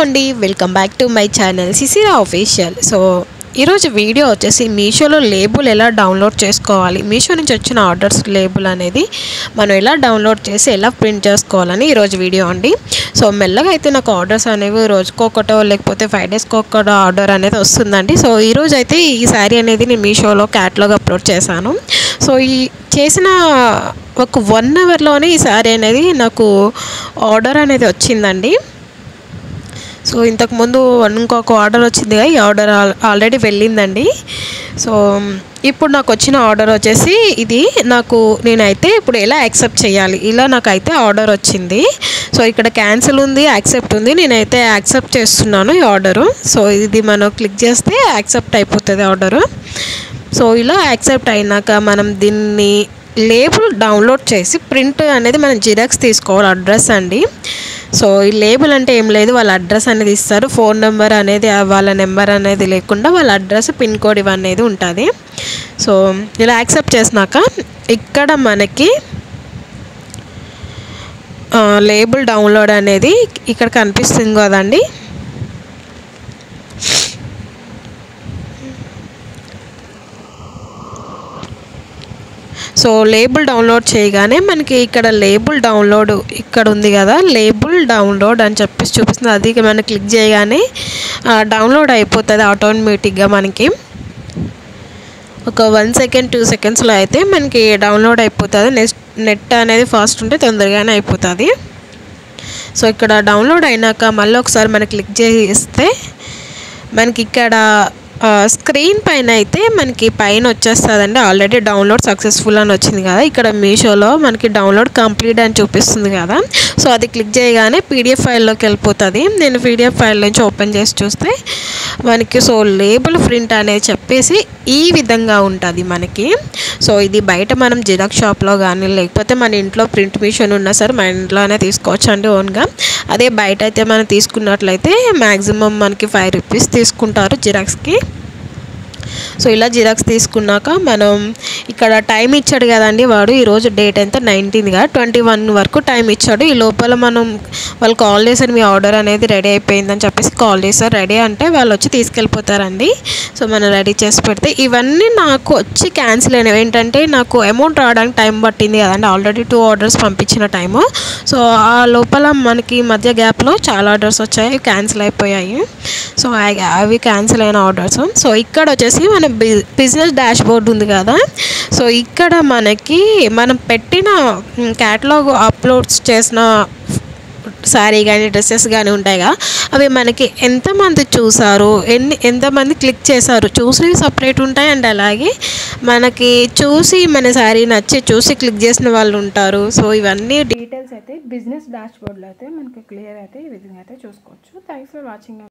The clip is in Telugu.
అండి, welcome back to my channel సిసిరా official. So ఈరోజు వీడియో వచ్చేసి మీషోలో లేబుల్ ఎలా డౌన్లోడ్ చేసుకోవాలి, మీషో నుంచి వచ్చిన ఆర్డర్స్ లేబుల్ అనేది మనం ఎలా డౌన్లోడ్ చేసి ఎలా ప్రింట్ చేసుకోవాలని ఈరోజు వీడియో అండి. సో మెల్లగా అయితే నాకు ఆర్డర్స్ అనేవి రోజుకొకటో లేకపోతే 5 డేస్కి ఒకటో ఆర్డర్ అనేది వస్తుందండి. సో ఈరోజు అయితే ఈ శారీ అనేది నేను మీషోలో క్యాటలాగ్ అప్లోడ్ చేశాను. సో ఈ చేసిన ఒక 1 అవర్లోనే ఈ శారీ అనేది నాకు ఆర్డర్ అనేది వచ్చిందండి. సో ఇంతకుముందు ఇంకొక ఆర్డర్ వచ్చిందిగా, ఈ ఆర్డర్ ఆల్రెడీ వెళ్ళిందండి. సో ఇప్పుడు నాకు వచ్చిన ఆర్డర్ వచ్చేసి ఇది. నేనైతే ఇప్పుడు ఎలా యాక్సెప్ట్ చేయాలి, ఇలా నాకైతే ఆర్డర్ వచ్చింది. సో ఇక్కడ క్యాన్సిల్ ఉంది, యాక్సెప్ట్ ఉంది. నేనైతే యాక్సెప్ట్ చేస్తున్నాను ఈ ఆర్డరు. సో ఇది మనం క్లిక్ చేస్తే యాక్సెప్ట్ అయిపోతుంది ఆర్డరు. సో ఇలా యాక్సెప్ట్ అయినాక మనం దీన్ని లేబుల్ డౌన్లోడ్ చేసి ప్రింట్ అనేది మనం జిరాక్స్ తీసుకోవాలి, అడ్రస్ అండి. సో ఈ లేబుల్ అంటే ఏం లేదు, వాళ్ళ అడ్రస్ అనేది ఇస్తారు. ఫోన్ నెంబర్ అనేది వాళ్ళ నెంబర్ అనేది లేకుండా వాళ్ళ అడ్రస్, పిన్ కోడ్ ఇవన్నీ ఉంటుంది. సో ఇలా యాక్సెప్ట్ చేసినాక ఇక్కడ మనకి లేబుల్ డౌన్లోడ్ అనేది ఇక్కడ కనిపిస్తుంది కదండి. సో లేబుల్ డౌన్లోడ్ చేయగానే మనకి ఇక్కడ లేబుల్ డౌన్లోడ్ ఇక్కడ ఉంది కదా, లేబుల్ డౌన్లోడ్ అని చెప్పేసి చూపిస్తుంది. అది మనం క్లిక్ చేయగానే డౌన్లోడ్ అయిపోతుంది ఆటోమేటిక్గా. మనకి ఒక 1 సెకండ్ 2 సెకండ్స్లో అయితే మనకి డౌన్లోడ్ అయిపోతుంది. నెట్ అనేది ఫాస్ట్ ఉంటే తొందరగానే అయిపోతుంది. సో ఇక్కడ డౌన్లోడ్ అయినాక మళ్ళీ ఒకసారి మనం క్లిక్ చేస్తే మనకి ఇక్కడ స్క్రీన్ పైన అయితే మనకి పైన వచ్చేస్తుందండి, ఆల్రెడీ డౌన్లోడ్ సక్సెస్ఫుల్ అని వచ్చింది కదా. ఇక్కడ మీషోలో మనకి డౌన్లోడ్ కంప్లీట్ అని చూపిస్తుంది కదా. సో అది క్లిక్ చేయగానే పీడిఎఫ్ ఫైల్లోకి వెళ్ళిపోతుంది. నేను పీడిఎఫ్ ఫైల్ నుంచి ఓపెన్ చేసి చూస్తే మనకి సో లేబుల్ ప్రింట్ అనేది చెప్పేసి ఈ విధంగా ఉంటుంది మనకి. సో ఇది బయట మనం జిరాక్స్ షాప్లో కానీ లేకపోతే మన ఇంట్లో ప్రింట్ మిషన్ ఉన్నా సరే మన ఇంట్లోనే తీసుకోవచ్చు అండి ఓన్గా. అదే బయట అయితే మనం తీసుకున్నట్లయితే మ్యాక్సిమం మనకి 5 రూపీస్ తీసుకుంటారు జిరాక్స్కి. సో ఇలా జిరాక్స్ తీసుకున్నాక మనం ఇక్కడ టైం ఇచ్చాడు కదండి వాడు. ఈరోజు డేట్ ఎంత 19గా 21 వరకు టైం ఇచ్చాడు. ఈ లోపల మనం వాళ్ళు కాల్ చేశారు, మీ ఆర్డర్ అనేది రెడీ అయిపోయిందని చెప్పేసి కాల్ చేశారు. రెడీ అంటే వాళ్ళు వచ్చి తీసుకెళ్ళిపోతారండి. సో మనం రెడీ చేసి పెడితే ఇవన్నీ నాకు వచ్చి క్యాన్సిల్ అయినవి. ఏంటంటే నాకు అమౌంట్ రావడానికి టైం పట్టింది కదండి, ఆల్రెడీ 2 ఆర్డర్స్ పంపించిన టైము. సో ఆ లోపల మనకి మధ్య గ్యాప్లో చాలా ఆర్డర్స్ వచ్చాయి, క్యాన్సిల్ అయిపోయాయి. సో అవి క్యాన్సిల్ అయిన ఆర్డర్స్. సో ఇక్కడ వచ్చేసి మన బిజినెస్ డాష్ బోర్డ్ ఉంది కదా. సో ఇక్కడ మనకి మనం పెట్టిన క్యాటలాగ్ అప్లోడ్స్ చేసిన శారీ కానీ డ్రెస్సెస్ కానీ ఉంటాయిగా, అవి మనకి ఎంతమంది చూసారు, ఎంతమంది క్లిక్ చేశారు చూసినవి సపరేట్ ఉంటాయి. అండ్ అలాగే మనకి చూసి మన శారీ నచ్చి చూసి క్లిక్ చేసిన వాళ్ళు ఉంటారు. సో ఇవన్నీ డీటెయిల్స్ అయితే బిజినెస్ డాష్ బోర్డ్లో అయితే మనకి క్లియర్ అయితే ఈ విధంగా అయితే చూసుకోవచ్చు. Thanks for watching.